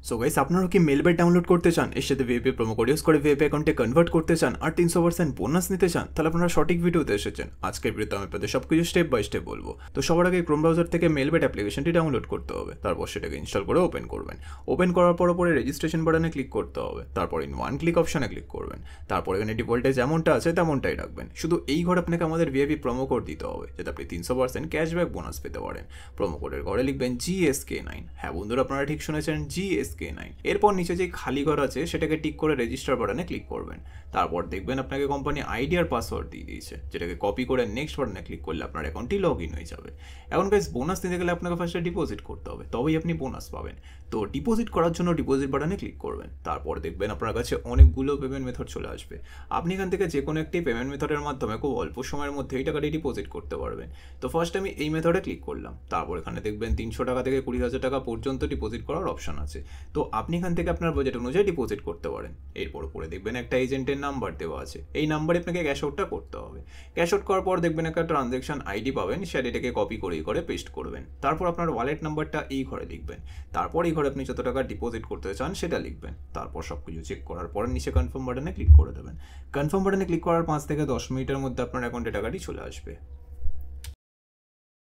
So guys, আপনারা কি Melbet download করতে চান, এর সাথে ভিএপি প্রোমো কোড ইউজ করে ভিএপি অ্যাকাউন্টে কনভার্ট করতে চান আর 300% বোনাস নিতে চান? তাহলে আপনারা সঠিক ভিডিওতে এসেছেন। আজকের ভিডিওতে আমি আপনাদের সবকিছু স্টেপ বাই স্টেপ বলবো। তো সবার আগে ক্রোম ব্রাউজার থেকে মেলবেট অ্যাপ্লিকেশনটি ডাউনলোড করতে হবে, তারপর সেটাকে ইনস্টল করে ওপেন করবেন। ওপেন করার পরে রেজিস্ট্রেশন বাটনে ক্লিক করতে হবে, তারপর ইন ওয়ান ক্লিক অপশনে ক্লিক করবেন। তারপর এখানে ডিফল্টে যেমনটা আছে তেমনটাই রাখবেন। শুধু এই ঘরে আপনাকে আমাদের ভিএপি প্রোমো কোড দিতে হবে, যাতে আপনি 300% ক্যাশব্যাক বোনাস পেতে পারেন। প্রোমো কোডের ঘরে লিখবেন GSK9। হ্যাঁ বন্ধুরা, আপনারা ঠিক শুনেছেন, GSK9। এরপর নিচে যে খালি ঘর আছে সেটাকে টিক করে রেজিস্টার বাটনে ক্লিক করবেন। তারপর দেখবেন আপনাকে কোম্পানি আইডি আর পাসওয়ার্ড দিয়ে দিয়েছে, যেটাকে কপি করে নেক্সট বাটনে ক্লিক করলে আপনার অ্যাকাউন্টটি লগ ইন হয়ে যাবে। এখন গাইস, বোনাস নিতে গেলে আপনাকে ফার্স্টে ডিপোজিট করতে হবে, তবেই আপনি বোনাস পাবেন। তো ডিপোজিট করার জন্য ডিপোজিট বাটনে ক্লিক করবেন। তারপর দেখবেন আপনার কাছে অনেকগুলো পেমেন্ট মেথড চলে আসবে। আপনি এখান থেকে যে কোনো একটি পেমেন্ট মেথডের মাধ্যমে খুব অল্প সময়ের মধ্যে এই টাকাটি ডিপোজিট করতে পারবেন। তো ফার্স্ট আমি এই মেথডে ক্লিক করলাম। তারপর এখানে দেখবেন 300 টাকা থেকে 20,000 টাকা পর্যন্ত ডিপোজিট করার অপশন আছে। তো আপনি এখান থেকে আপনার বাজেট অনুযায়ী ডিপোজিট করতে পারেন। এরপর উপরে দেখবেন একটা এজেন্টের নাম্বার দেওয়া আছে, এই নাম্বারে আপনাকে ক্যাশ আউটটা করতে হবে। ক্যাশ আউট করার পর দেখবেন একটা ট্রানজ্যাকশন আইডি পাবেন, সেটাকে কপি করে পেস্ট করবেন। তারপর আপনার ওয়ালেট নাম্বারটা এই ঘরে লিখবেন। তারপর এই ঘরে আপনি যত টাকা ডিপোজিট করতে চান সেটা লিখবেন। তারপর সব কিছু চেক করার পর নিচে কনফার্ম বাটনে ক্লিক করে দেবেন। কনফার্ম বাটনে ক্লিক করার 5 থেকে 10 মিনিটের মধ্যে আপনার অ্যাকাউন্টে টাকাটি চলে আসবে।